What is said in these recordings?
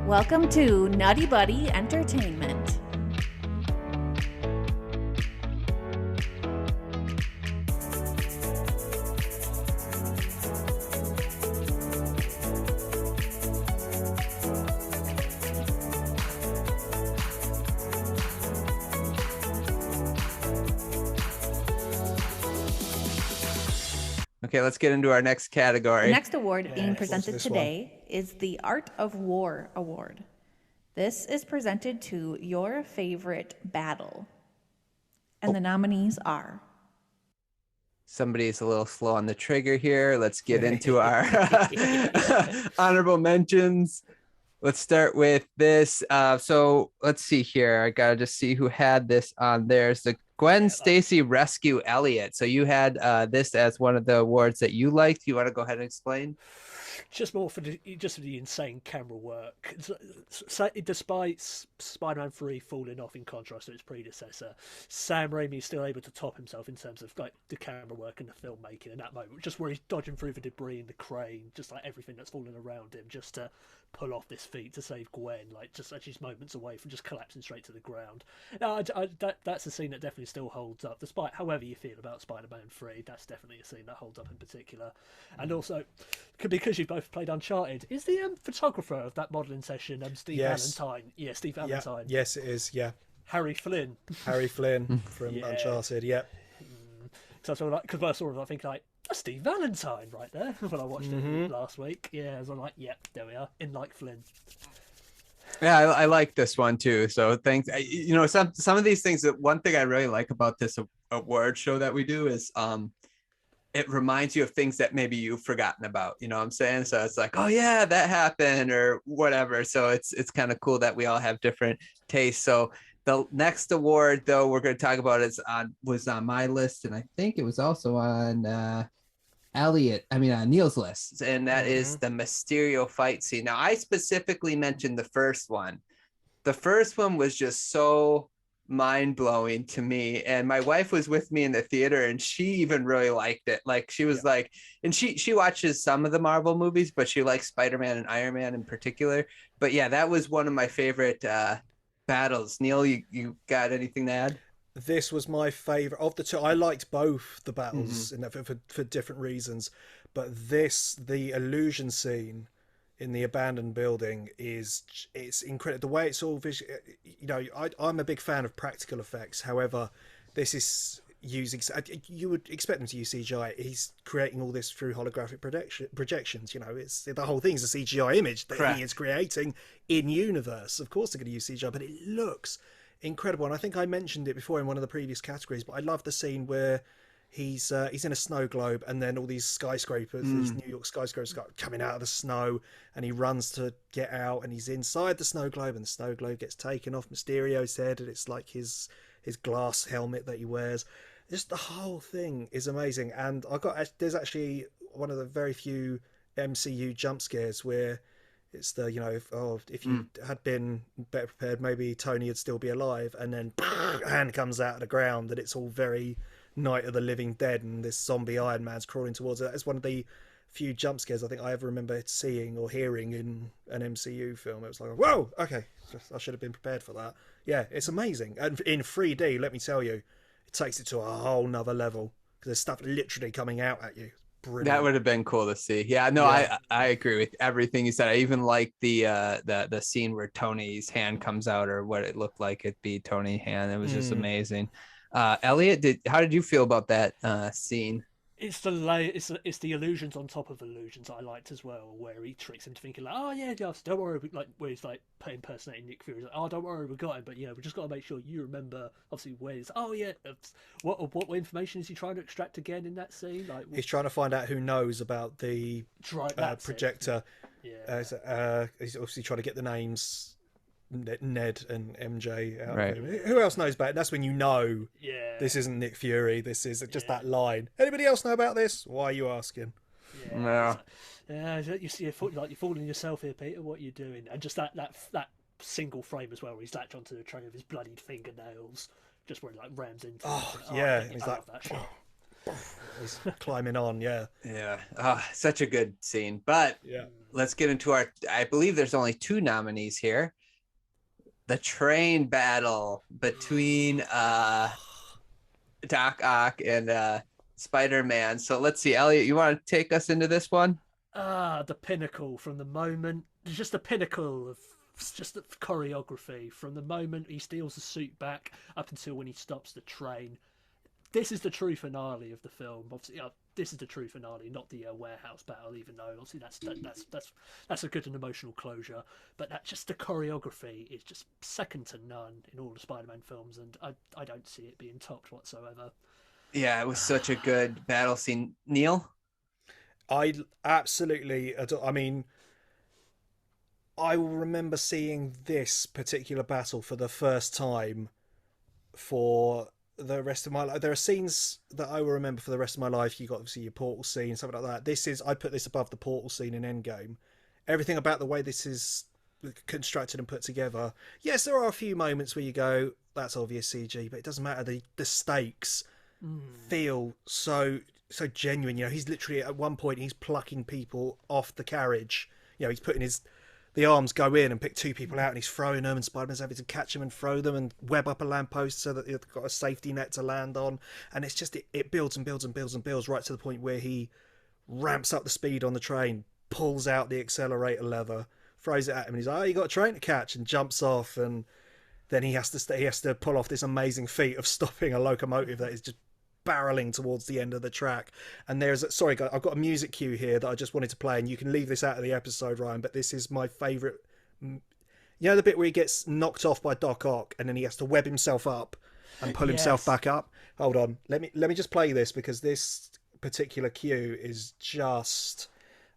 Welcome to Nutty Buddy Entertainment. Okay, let's get into our next category. The next award being presented today is the Art of War Award. This is presented to your favorite battle. And the nominees are... Somebody's a little slow on the trigger here. Let's get into our honorable mentions. Let's start with this. So let's see here. I gotta just see who had this on there. It's the Gwen Stacy Rescue Elliot. So you had this as one of the awards that you liked. You want to go ahead and explain? Just more for the insane camera work. So, despite Spider-Man 3 falling off in contrast to its predecessor, Sam Raimi is still able to top himself in terms of like the camera work and the filmmaking in that moment. Just where he's dodging through the debris in the crane, just like everything that's falling around him, just to pull off this feat to save Gwen, like just as she's moments away from just collapsing straight to the ground. Now, that's a scene that definitely still holds up, despite however you feel about Spider-Man 3. That's definitely a scene that holds up in particular. And also, because you've both played Uncharted, is the photographer of that modelling session Steve Valentine? Yeah, Steve Valentine. Yes, it is. Yeah, Harry Flynn. Harry Flynn from Uncharted. Yep. So I like, because when I saw it, I think like, that's Steve Valentine right there. When I watched it last week, I was like, yep, there we are, in like Flynn. Yeah, I like this one too. So thanks. You know, some of these things. That one thing I really like about this award show that we do is it reminds you of things that maybe you've forgotten about. You know what I'm saying? So it's like, oh yeah, that happened or whatever. So it's kind of cool that we all have different tastes. So the next award, though, we're going to talk about was on my list, and I think it was also on Neil's list, and that is the Mysterio fight scene. Now, I specifically mentioned the first one. The first one was just so mind-blowing to me, and my wife was with me in the theater, and she even really liked it. Like, she was like, and she watches some of the Marvel movies, but she likes Spider-Man and Iron Man in particular. But yeah, that was one of my favorite battles. Neil, you got anything to add? This was my favorite of the two. I liked both the battles in that for different reasons, but the illusion scene in the abandoned building it's incredible. The way it's all visual, you know, I'm a big fan of practical effects. However, this is using, you would expect them to use CGI. He's creating all this through holographic projections. You know, it's the whole thing's a CGI image that he is creating in universe. Of course they're going to use CGI, but it looks incredible. And I think I mentioned it before in one of the previous categories, but I love the scene where he's in a snow globe, and then all these skyscrapers, these New York skyscrapers coming out of the snow, and he runs to get out, and he's inside the snow globe, and the snow globe gets taken off Mysterio's head, and it's like his glass helmet that he wears. Just the whole thing is amazing. And there's actually one of the very few MCU jump scares where it's the, you know, if you had been better prepared, maybe Tony would still be alive, and then hand comes out of the ground, and it's all very Night of the Living Dead, and this zombie Iron Man's crawling towards it. It's one of the few jump scares I think I ever remember seeing or hearing in an MCU film. It was like, whoa, okay, I should have been prepared for that. Yeah, it's amazing. And in 3D, let me tell you, it takes it to a whole nother level, because there's stuff literally coming out at you. Brilliant. That would have been cool to see. Yeah, no, yeah. I agree with everything you said. I even like the scene where Tony's hand comes out, or what it looked like it'd be Tony's hand. It was just amazing. Elliot, how did you feel about that scene? It's the illusions on top of illusions I liked as well, where he tricks him to thinking like, oh yeah, just don't worry, like where he's like impersonating Nick Fury, like, oh don't worry, we got him, but you know, we just got to make sure you remember obviously where he's, oh yeah, what information is he trying to extract again in that scene? Like he's trying to find out who knows about the projector. He's obviously trying to get the names Ned and MJ out. Right. Who else knows about it? That's when you know this isn't Nick Fury. This is just that line. Anybody else know about this? Why are you asking? You see, you're fooling yourself here, Peter. What are you doing? And just that single frame as well, where he's latched onto the train with his bloodied fingernails, just where he like rams into. He's like, that shot. he's climbing on. Yeah. Yeah. Such a good scene. But Yeah. let's get into I believe there's only 2 nominees here. The train battle between Doc Ock and Spider-Man. So let's see, Elliot, you want to take us into this one? The pinnacle from the moment, just the pinnacle of just the choreography from the moment he steals the suit back up until when he stops the train. This is the true finale of the film. Obviously, this is the true finale, not the warehouse battle. Even though obviously that's a good and emotional closure, but that just the choreography is just second to none in all the Spider-Man films, and I don't see it being topped whatsoever. Yeah, it was such a good battle scene. Neil? I absolutely adore. I mean, I will remember seeing this particular battle for the first time for the rest of my life. There are scenes that I will remember for the rest of my life. You got obviously your portal scene, something like that. I put this above the portal scene in Endgame. Everything about the way this is constructed and put together. Yes, there are a few moments where you go, that's obvious CG, but it doesn't matter. The stakes feel so genuine. You know, he's literally at one point he's plucking people off the carriage. You know, he's putting the arms go in and pick 2 people out, and he's throwing them, and Spider-Man's having to catch them and throw them and web up a lamppost so that they've got a safety net to land on. And it's just it builds and builds and builds and builds right to the point where he ramps up the speed on the train, pulls out the accelerator lever, throws it at him, and he's like, "Oh, you got a train to catch," and jumps off. And then he has to pull off this amazing feat of stopping a locomotive that is just barreling towards the end of the track. And sorry guys, I've got a music cue here that I just wanted to play, and you can leave this out of the episode, Ryan, but this is my favorite. You know the bit where he gets knocked off by Doc Ock and then he has to web himself up and pull himself back up? Hold on, let me just play this, because this particular cue is just,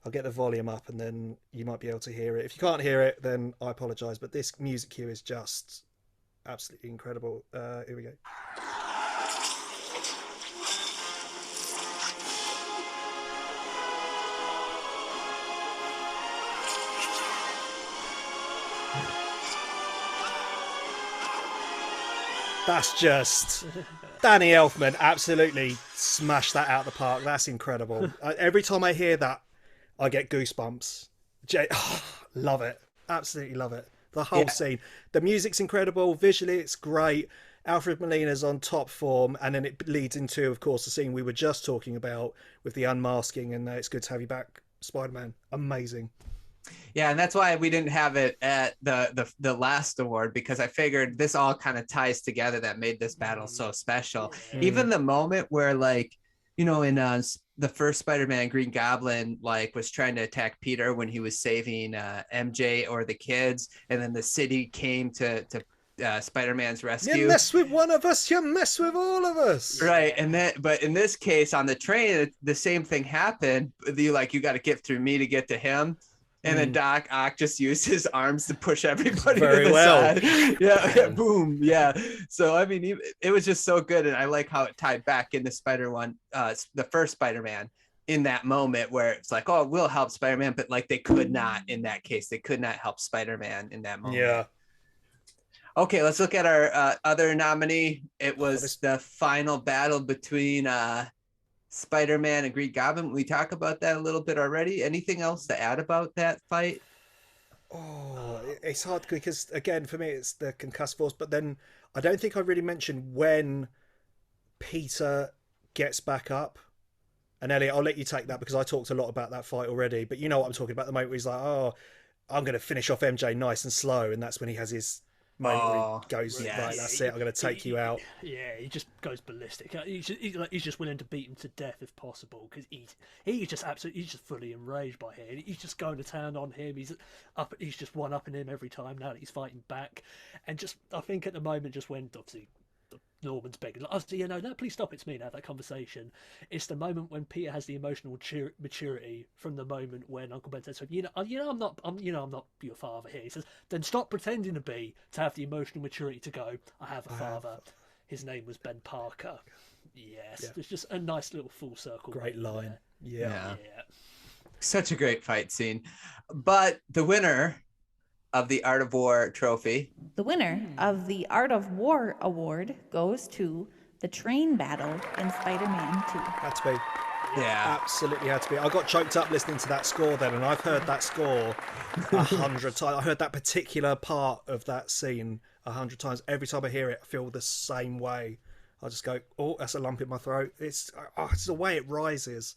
I'll get the volume up and then you might be able to hear it. If you can't hear it, then I apologize, but this music cue is just absolutely incredible. Here we go. That's just Danny Elfman absolutely smashed that out of the park. That's incredible. Every time I hear that, I get goosebumps. Love it. Absolutely love it. The whole scene. The music's incredible. Visually, it's great. Alfred Molina's on top form. And then it leads into, of course, the scene we were just talking about with the unmasking. And it's good to have you back, Spider-Man. Amazing. Yeah, and that's why we didn't have it at the last award, because I figured this all kind of ties together. That made this battle so special. Even the moment where, like, you know, in the first Spider-Man, Green Goblin was trying to attack Peter when he was saving MJ or the kids, and then the city came to Spider-Man's rescue. You mess with one of us, you mess with all of us. Right, but in this case on the train, the same thing happened. You got to get through me to get to him. And then Doc Ock just used his arms to push everybody Very to the well. side. Yeah, boom. Yeah. So, I mean, it was just so good. And I like how it tied back into the first Spider-Man, in that moment where it's like, oh, we'll help Spider-Man. But they could not in that case. They could not help Spider-Man in that moment. Yeah. Okay, let's look at our other nominee. It was the final battle between Spider-Man and Green Goblin. We talk about that a little bit already. Anything else to add about that fight? Oh, it's hard because, again, for me, it's the concussed force. But then I don't think I really mentioned when Peter gets back up. And Elliot, I'll let you take that because I talked a lot about that fight already. But you know what I'm talking about, the moment where he's like, oh, I'm going to finish off MJ nice and slow. And that's when he has his moment where he goes, right, that's it, I'm going to take you out. Yeah, he just goes ballistic. He's just willing to beat him to death if possible, because he's just fully enraged by him. He's just going to town on him. He's just one-upping him every time now that he's fighting back. And just, I think at the moment, just when obviously Norman's begging, no, please stop, it's me now, that conversation. It's the moment when Peter has the emotional maturity from the moment when Uncle Ben says, I'm not your father here. He says, then stop pretending to have the emotional maturity to go, I have a father. His name was Ben Parker. Yes. It's just a nice little full circle. Great line. Yeah. Such a great fight scene. But the winner of the Art of War trophy. The winner of the Art of War award goes to the train battle in Spider-Man 2. Had to be. Yeah. Absolutely had to be. I got choked up listening to that score then, and I've heard that score 100 times. I heard that particular part of that scene 100 times. Every time I hear it, I feel the same way. I just go, oh, that's a lump in my throat. It's the way it rises.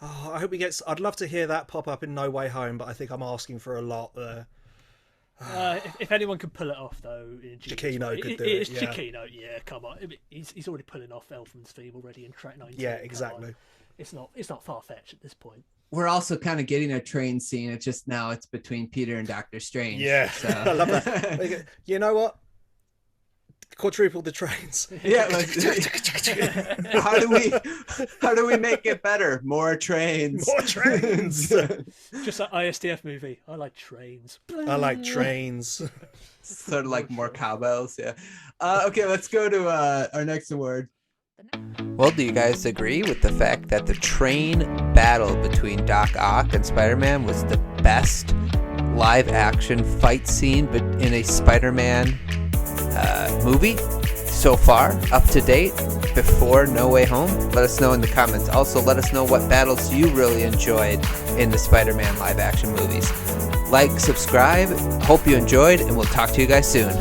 Oh, I hope he gets. I'd love to hear that pop up in No Way Home, but I think I'm asking for a lot there. If anyone could pull it off, though, Giacchino could do it. It's Yeah. Giacchino, yeah. Come on, he's already pulling off Elfman's theme already in track 19. Yeah, come exactly. on. It's not far fetched at this point. We're also kind of getting a train scene. It's just now it's between Peter and Doctor Strange. Yeah, So. I love that. You know what? Quadruple the trains. Yeah. How do we make it better? More trains. More trains. Just that ISDF movie. I like trains. I like trains. Sort of like more cowbells. Yeah. Okay, let's go to our next award. Well, do you guys agree with the fact that the train battle between Doc Ock and Spider-Man was the best live-action fight scene in a Spider-Man movie so far, up to date, before No Way Home? Let us know in the comments. Also, let us know what battles you really enjoyed in the Spider-Man live-action movies. Like, subscribe, hope you enjoyed, and we'll talk to you guys soon.